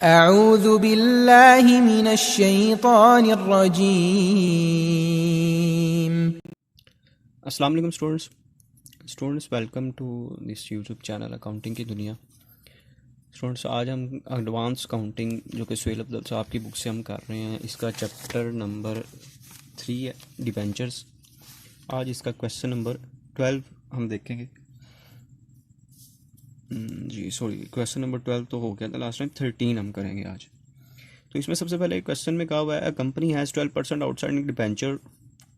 अऊज़ु बिल्लाहि मिनश शैतानिर रजीम। अस्सलाम वालेकुम students welcome to this YouTube channel accounting की दुनिया। स्टूडेंट्स आज हम एडवांस काउंटिंग जो कि सुहेल अफजल साहब की बुक से हम कर रहे हैं, इसका चैप्टर नंबर 3 है डिबेंचर्स। आज इसका क्वेश्चन नंबर 12 हम देखेंगे। क्वेश्चन नंबर 12 तो हो गया था लास्ट टाइम, 13 हम करेंगे आज। तो इसमें सबसे पहले क्वेश्चन में कहा हुआ है, company has 12% outstanding debenture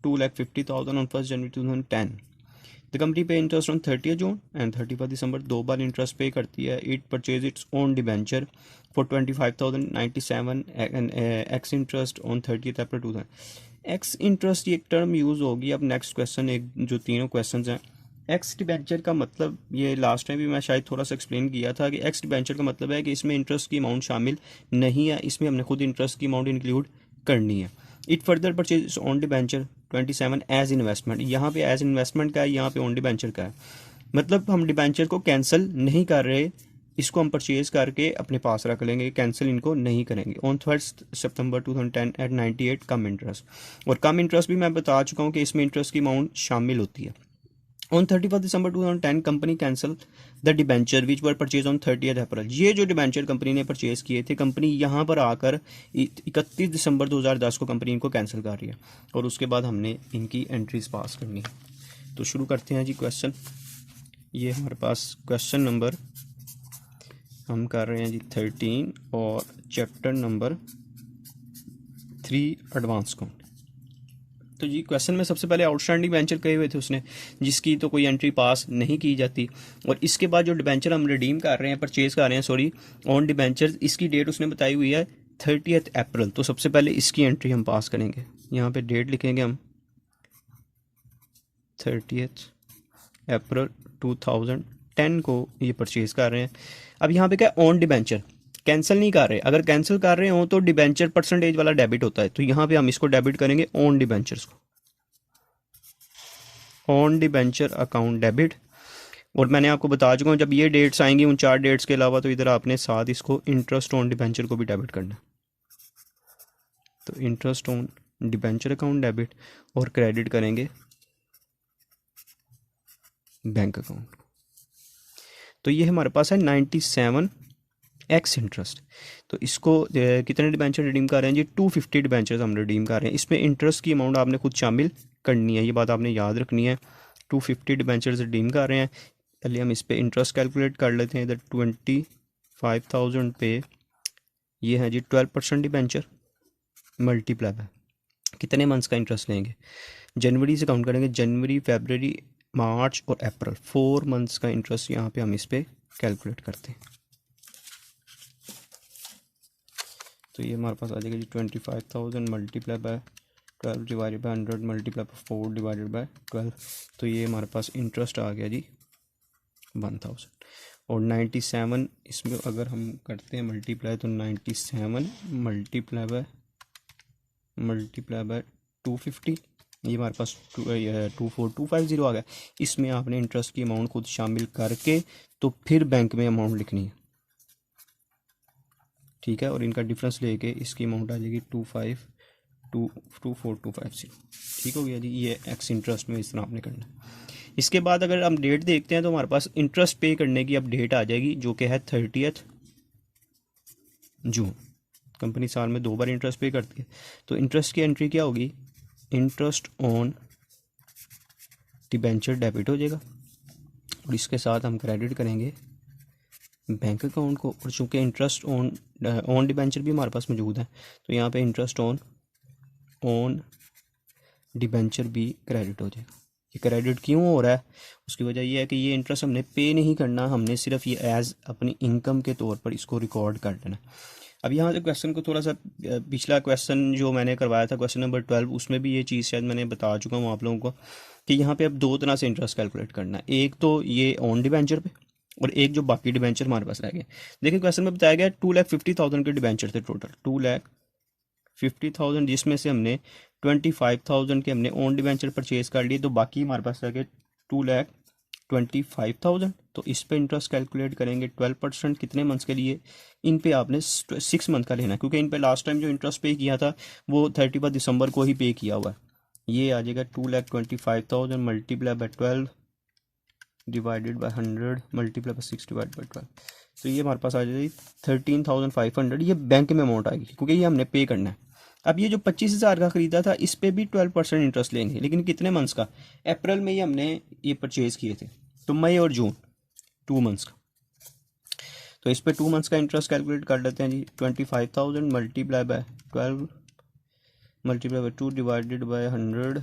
2,50,000 on 1 January 2010। The company पे इंटरेस्ट ऑन 30 जून एंड 31 दिसंबर, दो बार इंटरेस्ट पे करती है। It purchase its own debenture for 25,097 and x interest on 30 April 2000। X interest ये एक टर्म यूज़ होगी। अब नेक्स्ट क्वेश्चन, एक जो तीनों क्वेश्चन हैं, एक्स डिबेंचर का मतलब, ये लास्ट टाइम भी मैं शायद थोड़ा सा एक्सप्लेन किया था कि एक्स डिबेंचर का मतलब है कि इसमें इंटरेस्ट की अमाउंट शामिल नहीं है, इसमें हमने खुद इंटरेस्ट की अमाउंट इंक्लूड करनी है। It further purchase on debenture 27 as investment. यहाँ पे एज इन्वेस्टमेंट का है, यहाँ पे ऑन डिबेंचर का है। मतलब हम डिबेंचर को कैंसिल नहीं कर रहे, इसको हम परचेज करके अपने पास रख लेंगे, कैंसिल इनको नहीं करेंगे। On 3 September 2010 at 98 cum interest. और कम इंटरेस्ट भी मैं बता चुका हूँ कि इसमें इंटरेस्ट की अमाउंट शामिल होती है। On 31 December 2010 company cancel the debenture which were purchase on 30 अप्रैल। ये जो डिबेंचर कंपनी ने परचेज किए थे, कंपनी यहाँ पर आकर 31 दिसंबर 2010 को कंपनी इनको कैंसिल कर रही है और उसके बाद हमने इनकी एंट्रीज पास करनी है। तो शुरू करते हैं जी क्वेश्चन। ये हमारे पास क्वेश्चन नंबर हम कर रहे हैं जी 13 और चैप्टर नंबर 3 एडवांस काउंट। तो जी क्वेश्चन में सबसे पहले आउटस्टैंडिंग डिबेंचर कहे हुए थे उसने, जिसकी तो कोई एंट्री पास नहीं की जाती। और इसके बाद जो डिबेंचर हम रिडीम कर रहे हैं, परचेज कर रहे हैं सॉरी, ऑन डिबेंचर, इसकी डेट उसने बताई हुई है 30 अप्रैल। तो सबसे पहले इसकी एंट्री हम पास करेंगे। यहाँ पे डेट लिखेंगे हम 30 अप्रैल 2010 को ये परचेज कर रहे हैं। अब यहाँ पे क्या, ऑन डिबेंचर, कैंसिल नहीं कर रहे। अगर कैंसिल कर रहे हो तो डिबेंचर परसेंटेज वाला डेबिट होता है, तो यहाँ पे हम इसको डेबिट करेंगे ऑन डिबेंचर्स को, ऑन डिबेंचर अकाउंट डेबिट। और मैंने आपको बता चुका हूँ जब ये डेट्स आएंगी उन 4 डेट्स के अलावा, तो इधर आपने साथ इसको इंटरेस्ट ऑन डिबेंचर को भी डेबिट करना है। तो interest on debenture account debit और क्रेडिट करेंगे बैंक अकाउंट। तो ये हमारे पास है 97 एक्स इंटरेस्ट। तो इसको कितने डिबेंचर रिडीम कर रहे हैं जी, 250 डिबेंचर्स हम रिडीम कर रहे हैं। इसमें इंटरेस्ट की अमाउंट आपने खुद शामिल करनी है, ये बात आपने याद रखनी है। 250 डिबेंचर्स रिडीम कर रहे हैं। पहले हम इस पर इंटरेस्ट कैलकुलेट कर लेते हैं। इधर 25,000 पे ये है जी 12% डिबेंचर मल्टीप्लाई है, कितने मंथ्स का इंटरेस्ट लेंगे, जनवरी से काउंट करेंगे, जनवरी फरवरी मार्च और अप्रैल, 4 मंथ्स का इंटरेस्ट यहाँ पे हम इस पर कैलकुलेट करते हैं। तो ये हमारे पास आ जाएगा जी 25,000 multiply by 12 divided by 100 multiply by 4 divided by 12। तो ये हमारे पास इंटरेस्ट आ गया जी 1000। और 97 इसमें अगर हम करते हैं मल्टीप्लाई, तो 97 मल्टीप्लाई बाय 250, ये हमारे पास 24250 आ गया। इसमें आपने इंटरेस्ट की अमाउंट खुद शामिल करके तो फिर बैंक में अमाउंट लिखनी है, ठीक है। और इनका डिफरेंस लेके इसकी अमाउंट आ जाएगी 2424250। ठीक हो गया जी। ये एक्स इंटरेस्ट में इस तरह आपने करना है। इसके बाद अगर हम डेट देखते हैं तो हमारे पास इंटरेस्ट पे करने की अब डेट आ जाएगी, जो कि है 30 जून। कंपनी साल में 2 बार इंटरेस्ट पे करती है। तो इंटरेस्ट की एंट्री क्या होगी, इंटरेस्ट ऑन डिबेंचर डेबिट हो जाएगा और इसके साथ हम क्रेडिट करेंगे बैंक अकाउंट को। और चूँकि इंटरेस्ट ऑन डिबेंचर भी हमारे पास मौजूद है, तो यहाँ पे इंटरेस्ट ऑन डिबेंचर भी क्रेडिट हो जाएगा। ये क्रेडिट क्यों हो रहा है, उसकी वजह ये है कि ये इंटरेस्ट हमने पे नहीं करना, हमने सिर्फ ये एज अपनी इनकम के तौर पर इसको रिकॉर्ड कर लेना। अब यहाँ से क्वेश्चन को थोड़ा सा, पिछला क्वेश्चन जो मैंने करवाया था क्वेश्चन नंबर 12, उसमें भी ये चीज़ शायद मैंने बता चुका हूँ आप लोगों को कि यहाँ पे अब 2 तरह से इंटरेस्ट कैलकुलेट करना है। एक तो ये ऑन डिबेंचर पे, और एक जो बाकी डिबेंचर हमारे पास रह गए। देखिए क्वेश्चन में बताया गया 2,50,000 के डिबेंचर थे टोटल, 2,50,000, जिसमें से हमने 25,000 के हमने ऑन डिबेंचर परचेज कर लिए, तो बाकी हमारे पास रह गए 25,000, तो इस पे इंटरेस्ट कैलकुलेट करेंगे 12%, कितने मंथ्स के लिए, इन पे आपने 6 मंथ का लेना है, क्योंकि इन पे लास्ट टाइम जो इंटरेस्ट पे किया था वो 31 दिसंबर को ही पे किया हुआ है। ये आ जाएगा 2,25,000 multiply by 12 divided by 100 multiply by 6 divide by 12, तो ये हमारे पास आ जाएगी 13,500। ये बैंक में अमाउंट आएगी क्योंकि ये हमने पे करना है। अब ये जो 25,000 का ख़रीदा था इस पे भी 12% इंटरेस्ट लेंगे, लेकिन कितने मंथ्स का, अप्रैल में ही हमने ये परचेज़ किए थे, तो मई और जून 2 मंथ्स का, तो इस पे 2 मंथ्स का इंटरेस्ट कैलकुलेट कर लेते हैं जी। 25,000 multiply by 12 multiply by 2 divided by 100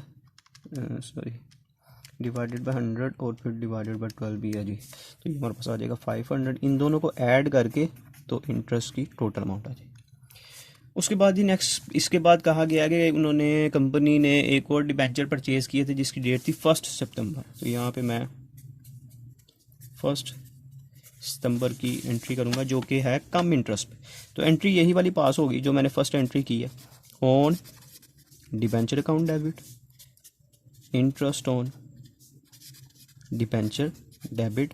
divided by 100 और फिर डिवाइडेड बाय 12 भी है जी, तो ये हमारे पास आ जाएगा 500। इन दोनों को ऐड करके तो इंटरेस्ट की टोटल अमाउंट आ जाएगी। उसके बाद ही नेक्स्ट इसके बाद कहा गया कि उन्होंने कंपनी ने एक और डिबेंचर परचेज़ किए थे जिसकी डेट थी 1 सितंबर, तो यहाँ पे मैं 1 सितंबर की एंट्री करूँगा जो कि है कम इंटरेस्ट पे, तो एंट्री यही वाली पास होगी जो मैंने फर्स्ट एंट्री की है, on debenture account debit, interest on debenture debit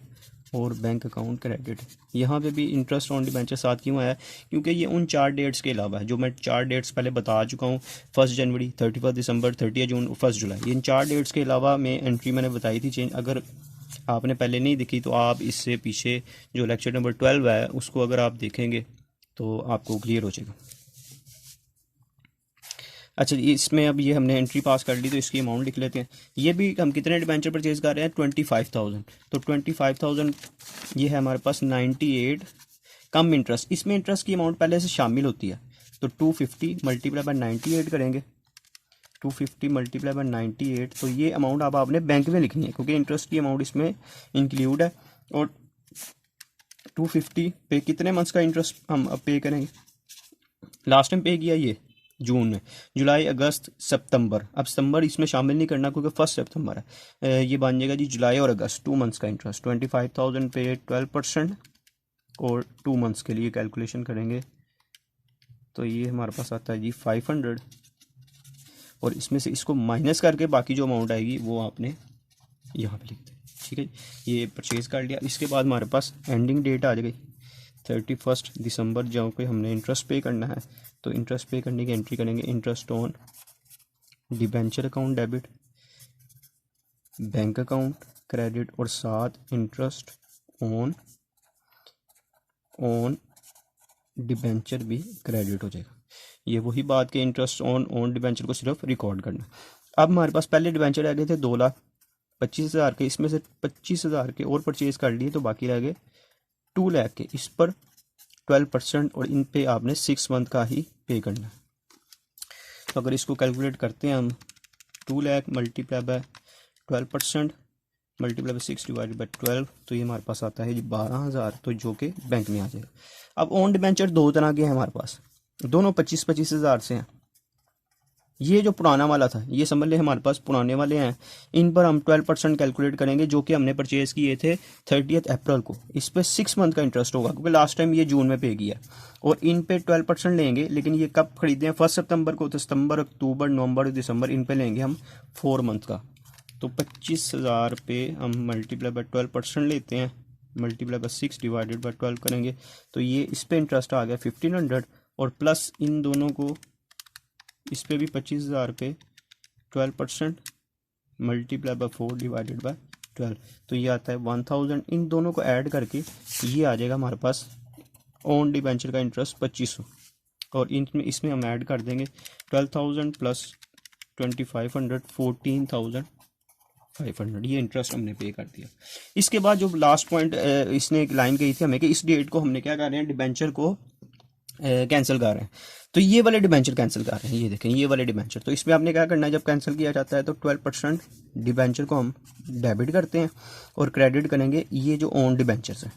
और बैंक अकाउंट क्रेडिट। यहाँ पे भी इंटरेस्ट ऑन डिबेंचर साथ क्यों आया, क्योंकि ये उन 4 डेट्स के अलावा है जो मैं 4 डेट्स पहले बता चुका हूँ, 1 जनवरी, 31 दिसंबर, 30 जून, 1 जुलाई। इन 4 डेट्स के अलावा मैं एंट्री मैंने बताई थी चेंज, अगर आपने पहले नहीं देखी तो आप इससे पीछे जो लेक्चर नंबर 12 है उसको अगर आप देखेंगे तो आपको क्लियर हो जाएगा। अच्छा, इसमें अब ये हमने एंट्री पास कर ली तो इसकी अमाउंट लिख लेते हैं। ये भी हम कितने डिबेंचर परचेज कर रहे हैं, 25,000, तो 25,000 ये है हमारे पास 98 कम इंटरेस्ट, इसमें इंटरेस्ट की अमाउंट पहले से शामिल होती है, तो 250 मल्टीप्लाई बाय 98 करेंगे, 250 मल्टीप्लाई बाय 98, तो ये अमाउंट अब आपने बैंक में लिखनी है क्योंकि इंटरेस्ट की अमाउंट इसमें इंक्लूड है। और 250 पे कितने मंथ्स का इंटरेस्ट हम अब पे करेंगे, लास्ट टाइम पे किया ये जून में, जुलाई, अगस्त, सितंबर, अब सितंबर इसमें शामिल नहीं करना क्योंकि 1 सितंबर है, ये बन जाएगा जी जुलाई और अगस्त, 2 मंथ्स का इंटरेस्ट। 25,000 पे 12% और 2 मंथ्स के लिए कैलकुलेशन करेंगे तो ये हमारे पास आता है जी 500, और इसमें से इसको माइनस करके बाकी जो अमाउंट आएगी वो आपने यहाँ पे लिख दें, ठीक है। ये परचेज़ कर लिया। इसके बाद हमारे पास एंडिंग डेट आ जाएगी 31 दिसंबर, जहाँ पे हमने इंटरेस्ट पे करना है, तो इंटरेस्ट पे करने की एंट्री करेंगे, interest on debenture account debit, bank account credit और साथ इंटरेस्ट ऑन डिबेंचर भी क्रेडिट हो जाएगा। ये वही बात कि इंटरेस्ट ऑन डिबेंचर को सिर्फ रिकॉर्ड करना। अब हमारे पास पहले डिबेंचर रह गए थे 2,25,000 के, इसमें से 25,000 के और परचेज़ कर लिए तो बाकी रह गए 2 लाख के, इस पर 12% और इन पे आपने 6 मंथ का ही पे करना है। तो अगर इसको कैलकुलेट करते हैं हम, 2 lakh multiply by 12% multiply by 6 divided by 12, तो ये हमारे पास आता है जी 12,000, तो जो कि बैंक में आ जाएगा। अब ऑन डिबेंचर 2 तरह के हैं हमारे पास, दोनों 25,000 से हैं। ये जो पुराना वाला था ये समझ लें हमारे पास पुराने वाले हैं, इन पर हम 12% कैलकुलेट करेंगे जो कि हमने परचेज़ किए थे 30 अप्रैल को। इस पर 6 मंथ का इंटरेस्ट होगा क्योंकि लास्ट टाइम ये जून में पे किया, और इन पे 12% लेंगे, लेकिन ये कब खरीदे हैं 1 सितंबर को, तो सितंबर, अक्टूबर, नवंबर, दिसंबर, इन पे लेंगे हम 4 मंथ का। तो 25,000 पे हम मल्टीप्लाई बाय 12% लेते हैं, मल्टीप्लाई बाय 6 डिवाइडेड बाय 12 करेंगे, तो ये इस पर इंटरेस्ट आ गया 1500, और प्लस इन दोनों को इस पे भी 25,000 पे 12% मल्टीप्लाई बाय 4 डिवाइडेड बाय 12, तो ये आता है 1,000। इन दोनों को ऐड करके ये आ जाएगा हमारे पास ऑन डिबेंचर का इंटरेस्ट 2,500, और इसमें हम ऐड कर देंगे 12,000 प्लस 2,500 14,500, ये इंटरेस्ट हमने पे कर दिया। इसके बाद जो लास्ट पॉइंट इसने एक लाइन कही थी हमें कि इस डेट को हमने क्या कर रहे हैं, डिबेंचर को कैंसिल कर रहे हैं, तो ये वाले डिबेंचर कैंसिल कर रहे हैं। ये देखें ये वाले डिबेंचर, तो इसमें आपने क्या करना है, जब कैंसिल किया जाता है तो 12% डिबेंचर को हम डेबिट करते हैं और क्रेडिट करेंगे ये जो ऑन डिबेंचर्स हैं।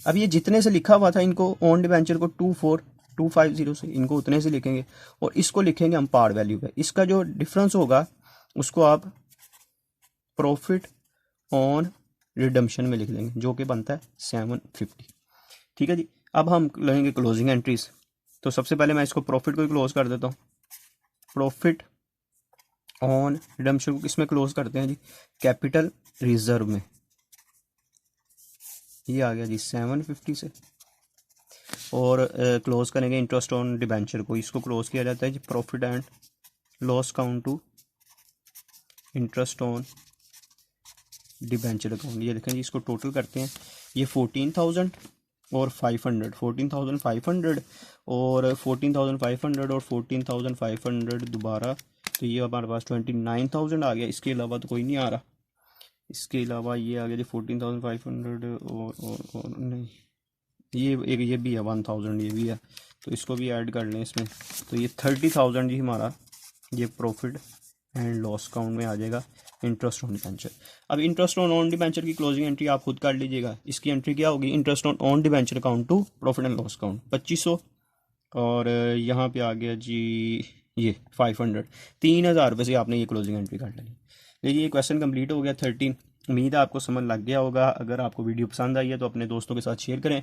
अब ये जितने से लिखा हुआ था इनको ऑन डिबेंचर को 24,250 से इनको उतने से लिखेंगे, और इसको लिखेंगे हम पार वैल्यू पे। इसका जो डिफरेंस होगा उसको आप प्रॉफिट ऑन रिडम्पशन में लिख लेंगे जो कि बनता है 750, ठीक है जी। अब हम लेंगे क्लोजिंग एंट्रीज, तो सबसे पहले मैं इसको प्रॉफिट को ही क्लोज कर देता हूँ। प्रॉफिट ऑन रिडम्पशन को किसमें क्लोज करते हैं जी, कैपिटल रिजर्व में, ये आ गया जी 750 से। और क्लोज करेंगे इंटरेस्ट ऑन डिबेंचर को, इसको क्लोज किया जाता है जी profit and loss account to interest on debenture account. ये देखें जी, इसको टोटल करते हैं, ये 14,000 और 500, 14,500 और 14,500 और 14,500 दोबारा, तो ये हमारे पास 29,000 आ गया। इसके अलावा तो कोई नहीं आ रहा। इसके अलावा ये आ गया जी 14,500 और नहीं, ये भी है 1,000, ये भी है, तो इसको भी ऐड कर लें इसमें। तो ये 30,000 जी हमारा ये प्रॉफिट एंड लॉस अकाउंट में आ जाएगा इंटरेस्ट ऑन डिबेंचर। अब इंटरेस्ट ऑन डिबेंचर की क्लोजिंग एंट्री आप खुद कर लीजिएगा। इसकी एंट्री क्या होगी, interest on debenture account to profit and loss account 2500, और यहाँ पे आ गया जी ये 500, 3,000 रुपये से आपने ये क्लोजिंग एंट्री कर लेनी। देखिए ये क्वेश्चन कंप्लीट हो गया 13। उम्मीद है आपको समझ लग गया होगा। अगर आपको वीडियो पसंद आई है तो अपने दोस्तों के साथ शेयर करें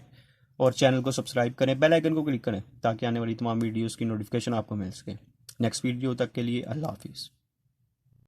और चैनल को सब्सक्राइब करें, बेल आइकन को क्लिक करें ताकि आने वाली तमाम वीडियोस की नोटिफिकेशन आपको मिल सके। नेक्स्ट वीडियो तक के लिए अल्लाह हाफिज़।